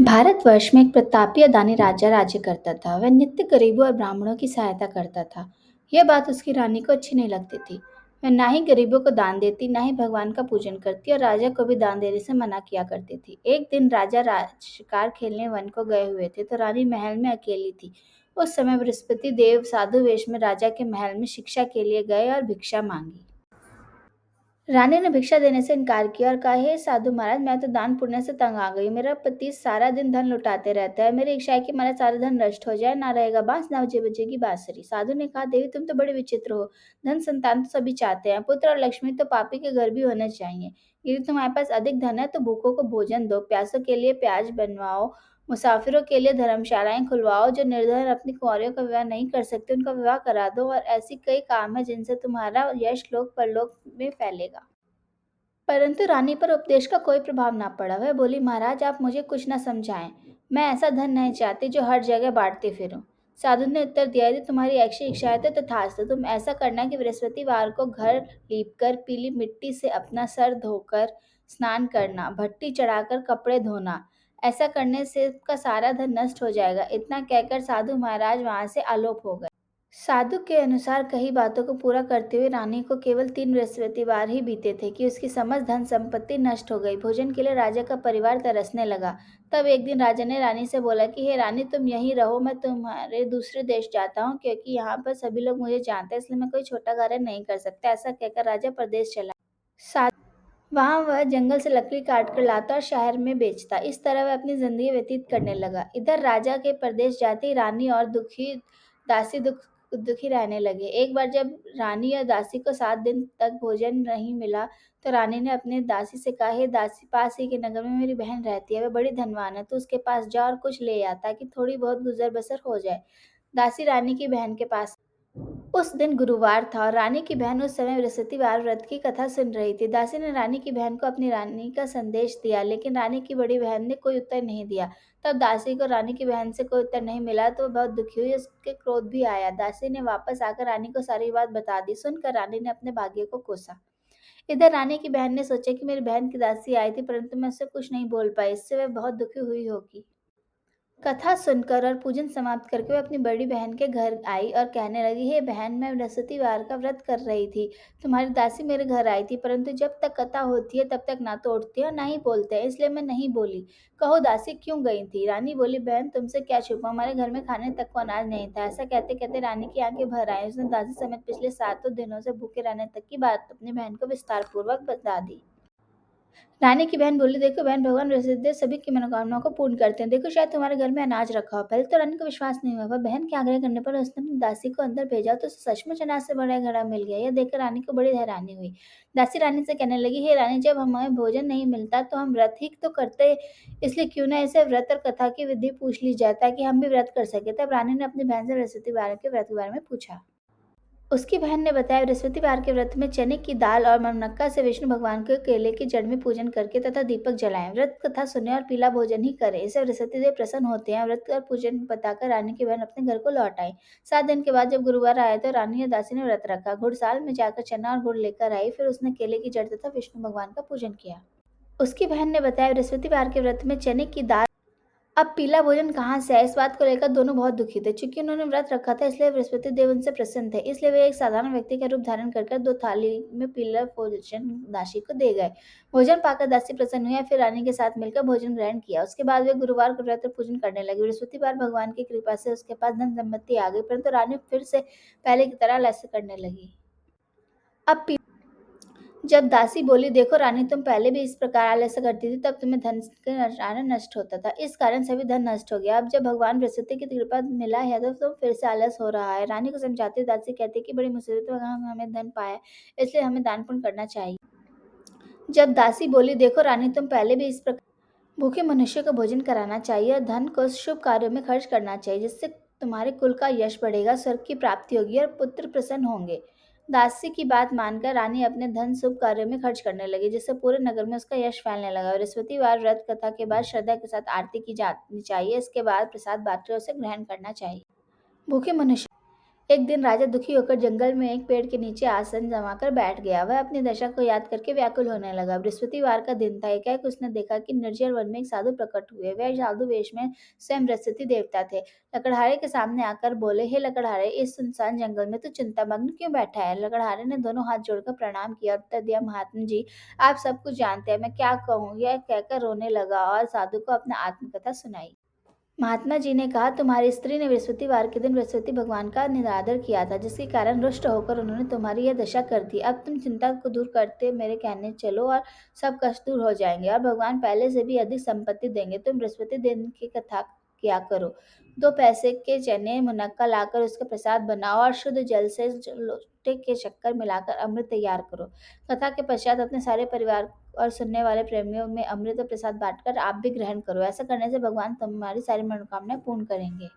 भारतवर्ष में एक प्रतापी और दानी राजा राज्य करता था। वह नित्य गरीबों और ब्राह्मणों की सहायता करता था। यह बात उसकी रानी को अच्छी नहीं लगती थी। वह ना ही गरीबों को दान देती, ना ही भगवान का पूजन करती और राजा को भी दान देने से मना किया करती थी। एक दिन राजा शिकार खेलने वन को गए हुए थे, तो रानी महल में अकेली थी। उस समय बृहस्पति देव साधु वेश में राजा के महल में शिक्षा के लिए गए और भिक्षा मांगी। रानी ने भिक्षा देने से इनकार किया और कहा, हे साधु महाराज, मैं तो दान पुण्य से तंग आ गई हूँ। मेरा पति सारा दिन धन लुटाते रहता है। मेरी इच्छा है कि मेरा सारा धन नष्ट हो जाए, ना रहेगा बांस, ना बजेगी बांसुरी। साधु ने कहा, देवी तुम तो बड़े विचित्र हो। धन संतान तो सभी चाहते हैं, पुत्र और लक्ष्मी तो पापी के घर भी होने चाहिए। यदि तुम्हारे पास अधिक धन है तो भूखों को भोजन दो, प्यासों के लिए प्याज बनवाओ, मुसाफिरों के लिए धर्मशालाएं खुलवाओ, जो निर्धन अपनी कुंवारियों का विवाह नहीं कर सकते उनका विवाह करा दो। और ऐसी कई काम है जिनसे तुम्हारा यश लोक परलोक में फैलेगा। परंतु रानी पर उपदेश का कोई प्रभाव ना पड़ा। वह बोली, महाराज आप मुझे कुछ न समझाएं। मैं ऐसा धन नहीं चाहती जो हर जगह बांटती फिरूं। साधु ने उत्तर दिया, यदि तुम्हारी ऐसी इच्छा है तो तथास्तु। तुम ऐसा करना कि बृहस्पतिवार को घर लीपकर पीली मिट्टी से अपना सर धोकर स्नान करना, भट्टी चढ़ाकर कपड़े धोना। ऐसा करने से का सारा धन नष्ट हो जाएगा। इतना कहकर साधु महाराज वहां से आलोप हो गए। साधु के अनुसार कही बातों को पूरा करते हुए रानी को केवल 3 बृहस्पतिवार ही बीते थे कि उसकी समस्त धन संपत्ति नष्ट हो गई। भोजन के लिए राजा का परिवार तरसने लगा। तब एक दिन राजा ने रानी से बोला कि हे रानी, तुम यहीं रहो, मैं तुम्हारे दूसरे देश जाता हूँ, क्योंकि यहाँ पर सभी लोग मुझे जानते हैं, इसलिए मैं कोई छोटा कार्य नहीं कर सकता। ऐसा कहकर राजा प्रदेश चला। वहां वह जंगल से लकड़ी काट कर लाता और शहर में बेचता। इस तरह वह अपनी जिंदगी व्यतीत करने लगा। इधर राजा के प्रदेश जाते ही रानी और दासी दुखी रहने लगे। एक बार जब रानी और दासी को 7 दिन तक भोजन नहीं मिला, तो रानी ने अपने दासी से कहा, हे दासी, पास ही के नगर में मेरी बहन रहती है, वह बड़ी धनवान है, तो उसके पास जा और कुछ ले आ ताकि थोड़ी बहुत गुजर बसर हो जाए। दासी रानी की बहन के पास। उस दिन गुरुवार था और रानी की बहन उस समय बृहस्पतिवार व्रत की कथा सुन रही थी। दासी ने रानी की बहन को अपनी रानी का संदेश दिया, लेकिन रानी की बड़ी बहन ने कोई उत्तर नहीं दिया। तब दासी को रानी की बहन से कोई उत्तर नहीं मिला तो वह बहुत दुखी हुई, उसके क्रोध भी आया। दासी ने वापस आकर रानी को सारी बात बता दी। सुनकर रानी ने अपने भाग्य को कोसा। इधर रानी की बहन ने सोचा कि मेरी बहन की दासी आई थी, परंतु मैं उससे कुछ नहीं बोल पाई, इससे वह बहुत दुखी हुई होगी। कथा सुनकर और पूजन समाप्त करके वह अपनी बड़ी बहन के घर आई और कहने लगी, हे बहन, मैं बृहस्पतिवार का व्रत कर रही थी। तुम्हारी दासी मेरे घर आई थी, परंतु जब तक कथा होती है तब तक ना तो उठती है और ना ही बोलते हैं, इसलिए मैं नहीं बोली। कहो दासी क्यों गई थी? रानी बोली, बहन तुमसे क्या छुपा, हमारे घर में खाने तक को अनाज नहीं था। ऐसा कहते कहते रानी की आंखें भर आई। उसने दासी समेत पिछले 7 दिनों से भूखे रहने तक की बात अपनी बहन को विस्तार पूर्वक बता दी। रानी की बहन बोली, देखो बहन, भगवान बृहस्पति सभी की मनोकामनाओं को पूर्ण करते हैं। देखो शायद तुम्हारे घर में अनाज रखा हो। पहले तो रानी को विश्वास नहीं हुआ, पर बहन के आग्रह करने पर उसने अपनी दासी को अंदर भेजा तो उसे सचमुच अनाज से भरा घड़ा मिल गया। यह देखकर रानी को बड़ी हैरानी हुई। दासी रानी से कहने लगी, हे रानी, जब हमें भोजन नहीं मिलता तो हम व्रत ही तो करते, इसलिए क्यों ना इसे व्रत और कथा की विधि पूछ ली जाए ताकि हम भी व्रत कर सके। तब रानी ने अपनी बहन से बृहस्पतिवार के व्रत के बारे में पूछा। उसकी बहन ने बताया, बृहस्पतिवार के व्रत में चने की दाल और मरमक्का से विष्णु भगवान के केले की जड़ में पूजन करके तथा दीपक जलाएं। व्रत कथा सुने और पीला भोजन ही करें, इससे बृहस्पति देव प्रसन्न होते हैं। व्रत और पूजन बताकर रानी की बहन अपने घर को लौट आई। 7 दिन के बाद जब गुरुवार आया तो रानी और दासी ने व्रत रखा। घुड़साल में जाकर चना और गुड़ लेकर आई, फिर उसने केले की जड़ तथा विष्णु भगवान का पूजन किया। उसकी बहन ने बताया, बृहस्पतिवार के व्रत में चने की दाल। अब पीला भोजन कहाँ से आया, इस बात को लेकर दोनों बहुत दुखी थे। चूंकि उन्होंने व्रत रखा था इसलिए बृहस्पति देव उनसे प्रसन्न थे, इसलिए वे एक साधारण व्यक्ति का रूप धारण कर 2 थाली में पीला भोजन दासी को दे गए। भोजन पाकर दासी प्रसन्न हुई और फिर रानी के साथ मिलकर भोजन ग्रहण किया। उसके बाद वे गुरुवार को व्रत और पूजन करने लगे। बृहस्पतिवार भगवान की कृपा से उसके पास धन संपत्ति आ गई, परंतु रानी फिर से पहले की तरह आलस्य करने लगी। अब जब दासी बोली, देखो रानी, तुम पहले भी इस प्रकार आलस्य करती थी, तब तुम्हें धन का नष्ट होता था, इस कारण सभी धन नष्ट हो गया। अब जब भगवान बृहस्पति की कृपा मिला है तो तुम फिर से आलस हो रहा है। रानी को समझाते दासी कहती कि बड़ी मुसीबत में हमें धन पाया, इसलिए हमें दान पुण्य करना चाहिए। जब दासी बोली, देखो रानी, तुम पहले भी इस प्रकार भूखे मनुष्य को भोजन कराना चाहिए और धन को शुभ कार्यों में खर्च करना चाहिए, जिससे तुम्हारे कुल का यश बढ़ेगा, स्वर्ग की प्राप्ति होगी और पुत्र प्रसन्न होंगे। दासी की बात मानकर रानी अपने धन शुभ कार्यों में खर्च करने लगी, जिससे पूरे नगर में उसका यश फैलने लगा। बृहस्पतिवार व्रत कथा के बाद श्रद्धा के साथ आरती की जानी चाहिए। इसके बाद प्रसाद बांटकर उसे ग्रहण करना चाहिए। भूखे मनुष्य एक दिन राजा दुखी होकर जंगल में एक पेड़ के नीचे आसन जमाकर बैठ गया। वह अपनी दशा को याद करके व्याकुल होने लगा। बृहस्पतिवार का दिन था। एकाएक उसने देखा कि निर्जल वन में एक साधु प्रकट हुए। वह साधु वेश में स्वयं बृहस्पति देवता थे। लकड़हारे के सामने आकर बोले, हे लकड़हारे, इस सुनसान जंगल में तू चिंतामग्न क्यों बैठा है? लकड़हारे ने दोनों हाथ जोड़कर प्रणाम किया और उत्तर दिया, महात्मा जी, आप सब कुछ जानते हैं, मैं क्या कहूँ? यह कहकर रोने लगा और साधु को अपना आत्मकथा सुनाई। महात्मा जी ने कहा, तुम्हारी स्त्री ने बृहस्पतिवार के दिन बृहस्पति भगवान का निरादर किया था, जिसके कारण रुष्ट होकर उन्होंने तुम्हारी यह दशा कर दी। अब तुम चिंता को दूर करते मेरे कहने चलो और सब कष्ट दूर हो जाएंगे और भगवान पहले से भी अधिक संपत्ति देंगे। तुम बृहस्पति दिन की कथा किया करो। 2 पैसे के चने मुनक्का लाकर उसका प्रसाद बनाओ और शुद्ध जल से लोटे के शक्कर मिलाकर अमृत तैयार करो। कथा के पश्चात अपने सारे परिवार और सुनने वाले प्रेमियों में अमृत और प्रसाद बांटकर आप भी ग्रहण करो। ऐसा करने से भगवान तुम्हारी सारी मनोकामनाएं पूर्ण करेंगे।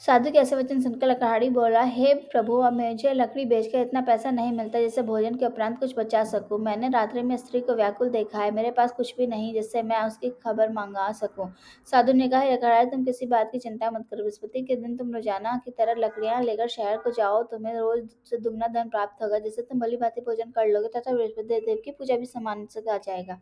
साधु के ऐसे वचन सुनकर लकड़हारी बोला, हे प्रभु, अब मुझे लकड़ी बेचकर इतना पैसा नहीं मिलता जिससे भोजन के उपरांत कुछ बचा सकूं। मैंने रात्रि में स्त्री को व्याकुल देखा है। मेरे पास कुछ भी नहीं जिससे मैं उसकी खबर मंगा सकूं। साधु ने कहा, हे लकड़हारी, तुम किसी बात की चिंता मत करो। बृहस्पति के दिन तुम रोजाना की तरह लकड़ियां लेकर शहर को जाओ। तुम्हें रोज से दुगना धन प्राप्त होगा, जिससे तुम भली भांति भोजन कर लोगे तथा बृहस्पति देव की पूजा भी सम्मान से आ जाएगा।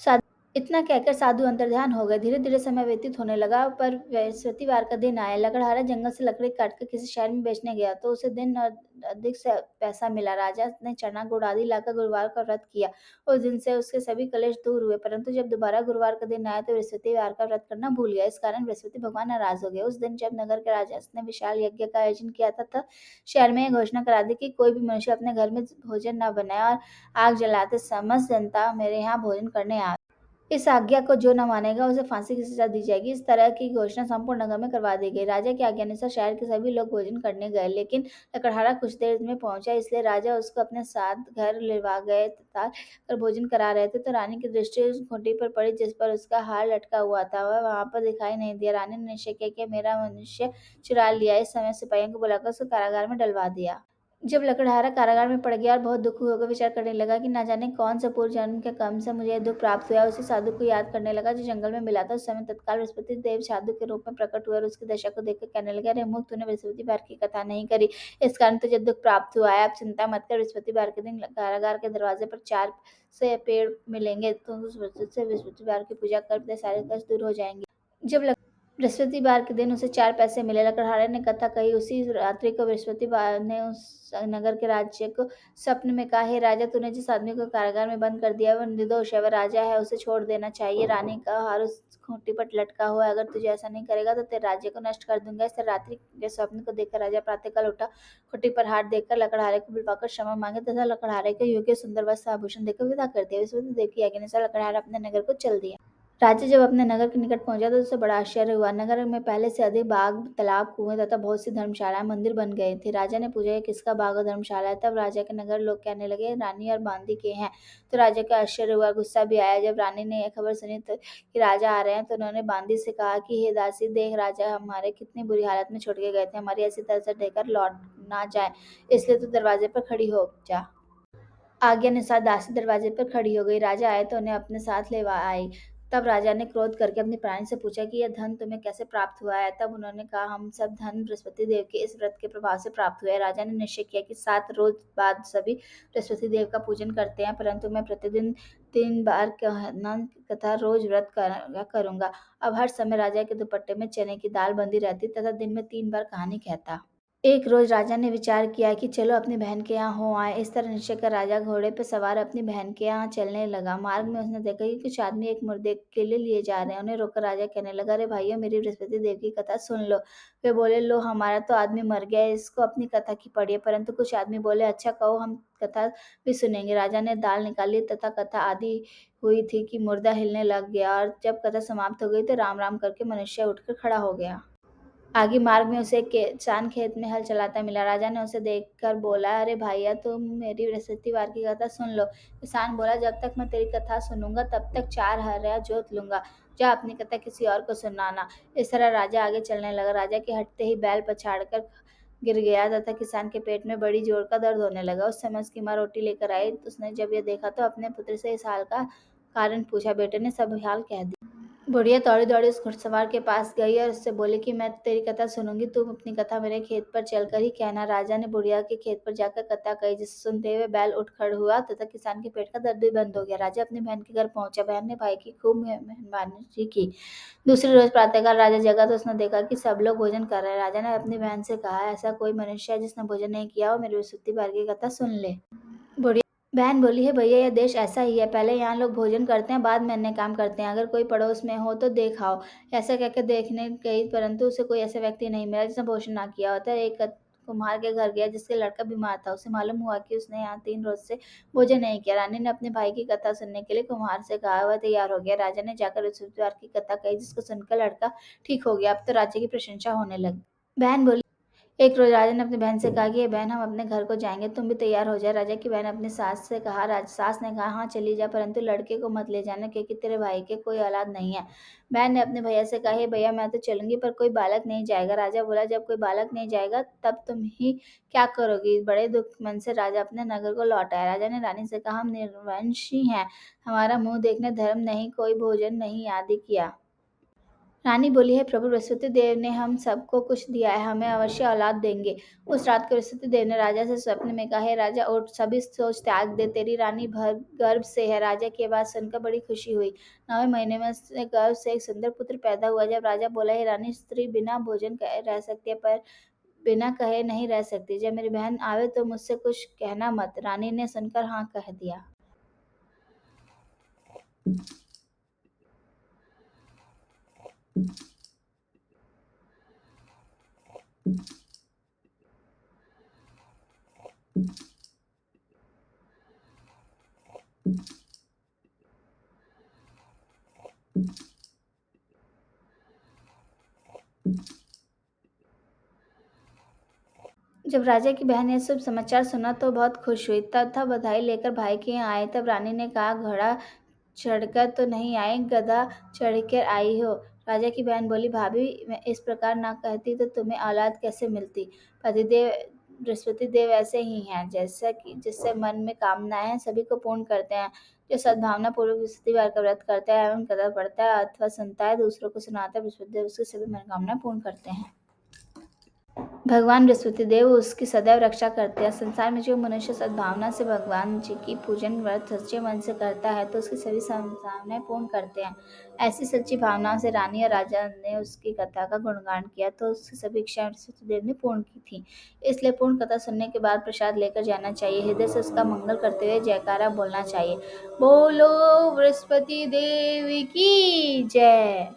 साधु इतना कहकर साधु अंतर्ध्यान हो गए। धीरे धीरे समय व्यतीत होने लगा, पर बृहस्पतिवार का दिन आया। लकड़हारा जंगल से लकड़ी काटकर किसी शहर में बेचने गया तो उसे दिन और अधिक से पैसा मिला। राजा ने चना गुड़ आदि लाकर गुरुवार का व्रत किया। उस दिन से उसके सभी कलेश दूर हुए, परंतु जब दोबारा गुरुवार का दिन आया तो बृहस्पतिवार का व्रत करना भूल गया। इस कारण बृहस्पति भगवान नाराज हो गए। उस दिन जब नगर के राजा ने विशाल यज्ञ का आयोजन किया था, तब शहर में यह घोषणा करा दी कि कोई भी मनुष्य अपने घर में भोजन न बनाए और आग जलाते समस्त जनता मेरे यहाँ भोजन करने आए। इस आज्ञा को जो न मानेगा उसे फांसी की सजा दी जाएगी। इस तरह की घोषणा संपूर्ण नगर में करवा दी गई। राजा की आज्ञानुसार शहर के सभी लोग भोजन करने गए, लेकिन लकड़हारा कुछ देर में पहुंचा, इसलिए राजा उसको अपने साथ घर लिवा गए तथा कर भोजन करा रहे थे तो रानी की दृष्टि उस खूंटी पर पड़ी जिस पर उसका हार लटका हुआ था। वह वहां पर दिखाई नहीं दिया। रानी ने निश्चय किया कि मेरा मनुष्य चुरा लिया। इस समय सिपाहियों को बुलाकर उसको कारागार में डलवा दिया। जब लकड़हारा कारागार में पड़ गया और बहुत दुखी होकर विचार करने लगा कि न जाने कौन सा पूर्व जन्म के कर्म से मुझे यह दुख प्राप्त हुआ, उसी साधु को याद करने लगा जो जंगल में मिला था। उस समय तत्काल बृहस्पति देव साधु के रूप में प्रकट हुए और उसकी दशा को देखकर कहने लगे, अरे मूर्ख, तूने बृहस्पतिवार की कथा नहीं करी, इस कारण तुझे दुख प्राप्त हुआ है। अब चिंता मत कर, बृहस्पतिवार के दिन कारागार के दरवाजे पर 4 से पेड़ मिलेंगे, तो उस वजह से बृहस्पतिवार की पूजा कर दे, सारे कष्ट दूर हो जाएंगे। जब बृहस्पतिवार के दिन उसे 4 पैसे मिले। लकड़हारे ने कथा कही। उसी रात्रि को बृहस्पतिवार ने उस नगर के राज्य को स्वप्न में कहा, हे राजा, तूने जिस आदमी को कारागार में बंद कर दिया वह निर्दोष है, वह राजा है, उसे छोड़ देना चाहिए। रानी का हार उस खूंटी पर लटका हुआ है, अगर तुझे ऐसा नहीं करेगा तो तेरे राज्य को नष्ट कर दूंगा। इस रात्रि के स्वप्न को देखकर राजा प्रातःकाल उठा, खूंटी पर हाथ देखकर लकड़हारे को बुलवाकर क्षमा मांगे तथा लकड़हारे को योग्य सुंदर वस्त्र आभूषण देकर विदा कर दिया। बृहस्पति देव की आज्ञानुसार लकड़हारा अपने नगर को चल दिया। राजा जब अपने नगर के निकट पहुंचा तो उसे बड़ा आश्चर्य हुआ। नगर में पहले से अधिक बाग, तालाब, कुएं तथा बहुत सी धर्मशालाएं, मंदिर बन गए थे। राजा ने पूछा, ये किसका बाग और धर्मशाला है? तब राजा के नगर लोग कहने लगे, रानी और बांदी के हैं। तो राजा का आश्चर्य हुआ, गुस्सा भी आया। जब रानी ने यह खबर सुनी तो कि राजा आ रहे हैं, तो उन्होंने बांदी से कहा कि हे दासी, देख, राजा हमारे कितनी बुरी हालत में छोड़ के गए थे, हमारी ऐसी तरह से देकर लौट ना जाए, इसलिए तू दरवाजे पर खड़ी हो जा। आज्ञानुसार दासी दरवाजे पर खड़ी हो गई। राजा आए तो उन्हें अपने साथ ले आई। तब राजा ने क्रोध करके अपनी प्राणी से पूछा कि यह धन तुम्हें कैसे प्राप्त हुआ है? तब उन्होंने कहा, हम सब धन बृहस्पति देव के इस व्रत के प्रभाव से प्राप्त हुए। राजा ने निश्चय किया कि 7 रोज बाद सभी बृहस्पति देव का पूजन करते हैं, परंतु मैं प्रतिदिन 3 बार कहना तथा रोज व्रत करूंगा। अब हर समय राजा के दुपट्टे में चने की दाल बंधी रहती तथा दिन में 3 बार कहानी कहता। एक रोज राजा ने विचार किया कि चलो अपनी बहन के यहाँ हो आए। इस तरह निश्चय कर राजा घोड़े पर सवार अपनी बहन के यहाँ चलने लगा। मार्ग में उसने देखा कि कुछ आदमी एक मुर्दे के लिए जा रहे हैं। उन्हें रोककर राजा कहने लगा, अरे भाइयों, मेरी बृहस्पति देव की कथा सुन लो। वे बोले, लो, हमारा तो आदमी मर गया है, इसको अपनी कथा की पढ़िए। परंतु कुछ आदमी बोले, अच्छा, कहो, हम कथा भी सुनेंगे। राजा ने दाल निकाली तथा कथा आदि हुई थी कि मुर्दा हिलने लग गया, और जब कथा समाप्त हो गई तो राम राम करके मनुष्य उठकर खड़ा हो गया। आगे मार्ग में उसे एक किसान खेत में हल चलाता मिला। राजा ने उसे देखकर बोला, अरे भैया, तुम मेरी बृहस्पतिवार की कथा सुन लो। किसान बोला, जब तक मैं तेरी कथा सुनूंगा तब तक 4 हर्रा जोत लूंगा। जा अपनी कथा किसी और को सुनाना। इस तरह राजा आगे चलने लगा। राजा के हटते ही बैल पछाड़ कर गिर गया तथा किसान के पेट में बड़ी जोर का दर्द होने लगा। उस समय उसकी माँ रोटी लेकर आई। उसने जब यह देखा तो अपने पुत्र से इस हाल का कारण पूछा। बेटे ने सब हाल कह दिया। बुढ़िया दौड़ी-दौड़ी उस घुड़सवार के पास गई और उससे बोली कि मैं तेरी कथा सुनूँगी, तुम अपनी कथा मेरे खेत पर चलकर ही कहना। राजा ने बुढ़िया के खेत पर जाकर कथा कही, जिसे सुनते हुए बैल उठ खड़ा हुआ तथा किसान के पेट का दर्द भी बंद हो गया। राजा अपनी बहन के घर पहुँचा। बहन ने भाई की खूब मेहमानजी की। दूसरे रोज़ प्रातःकाल राजा जगा तो उसने देखा कि सब लोग भोजन कर रहे हैं। राजा ने अपनी बहन से कहा, ऐसा कोई मनुष्य है जिसने भोजन नहीं किया हो, मेरी बृहस्पति भर की कथा सुन ले। बुढ़िया बहन बोली है, भैया यह देश ऐसा ही है, पहले यहाँ लोग भोजन करते हैं, बाद में अन्य काम करते हैं, अगर कोई पड़ोस में हो तो देख आओ। ऐसा कहकर देखने गई, परंतु उसे कोई ऐसा व्यक्ति नहीं मिला जिसने भोजन ना किया होता। एक कुम्हार के घर गया जिसके लड़का बीमार था। उसे मालूम हुआ कि उसने यहाँ 3 रोज से भोजन नहीं किया। रानी ने अपने भाई की कथा सुनने के लिए कुम्हार से कहा। वह तैयार हो गया। राजा ने जाकर बृहस्पतिवार की कथा कही, जिसको सुनकर लड़का ठीक हो गया। अब तो राजा की प्रशंसा होने लगी। बहन बोली, एक रोज राजा ने अपनी बहन से कहा कि ये बहन, हम अपने घर को जाएंगे, तुम भी तैयार हो जाए। राजा की बहन अपनी सास से कहा। सास ने कहा, हाँ चली जा, परंतु लड़के को मत ले जाना, क्योंकि तेरे भाई के कोई औलाद नहीं है। बहन ने अपने भैया से कहा, हे भैया, मैं तो चलूंगी, पर कोई बालक नहीं जाएगा। राजा बोला, जब कोई बालक नहीं जाएगा तब तुम ही क्या करोगी। बड़े दुख मन से राजा अपने नगर को लौट आया। राजा ने रानी से कहा, हम निर्वंशी हैं, हमारा मुंह देखने धर्म नहीं, कोई भोजन नहीं आदि किया। रानी बोली है, प्रभु बृहस्पति देव ने हम सबको कुछ दिया है, हमें अवश्य औलाद देंगे। उस रात को बृहस्पति देव ने राजा से स्वप्न में कहा, हे राजा, उठ, सभी सोच त्याग दे, तेरी रानी भर गर्भ से है। राजा की बात सुनकर बड़ी खुशी हुई। 9वें महीने में उसके गर्भ से एक सुंदर पुत्र पैदा हुआ। जब राजा बोला, हे रानी, स्त्री बिना भोजन कहे रह सकती है, पर बिना कहे नहीं रह सकती। जब मेरी बहन आवे तो मुझसे कुछ कहना मत। रानी ने सुनकर हाँ कह दिया। जब राजा की बहन ने सब समाचार सुना तो बहुत खुश हुई। तब बधाई लेकर भाई के यहाँ आए। तब रानी ने कहा, घोड़ा चढ़कर तो नहीं आई, गधा चढ़कर आई हो। राजा की बहन बोली, भाभी, मैं इस प्रकार ना कहती तो तुम्हें औलाद कैसे मिलती। पतिदेव बृहस्पति देव ऐसे ही हैं, जैसा कि जिससे मन में कामनाएं हैं सभी को पूर्ण करते हैं। जो सद्भावना पूर्वक बृहस्पतिवार का व्रत करता है एवं कथा पढ़ता है अथवा सुनता है, दूसरों को सुनाता है, बृहस्पति देव उसकी सभी मनोकामनाएं पूर्ण करते हैं। भगवान बृहस्पति देव उसकी सदैव रक्षा करते हैं। संसार में जो मनुष्य सद्भावना से भगवान जी की पूजन व्रत सच्चे मन से करता है तो उसकी सभी कामनाएं पूर्ण करते हैं। ऐसी सच्ची भावना से रानी और राजा ने उसकी कथा का गुणगान किया तो उसकी सभी इच्छाएं बृहस्पति देव ने पूर्ण की थी। इसलिए पूर्ण कथा सुनने के बाद प्रसाद लेकर जाना चाहिए। हृदय से उसका मंगल करते हुए जयकारा बोलना चाहिए। बोलो बृहस्पति देव की जय।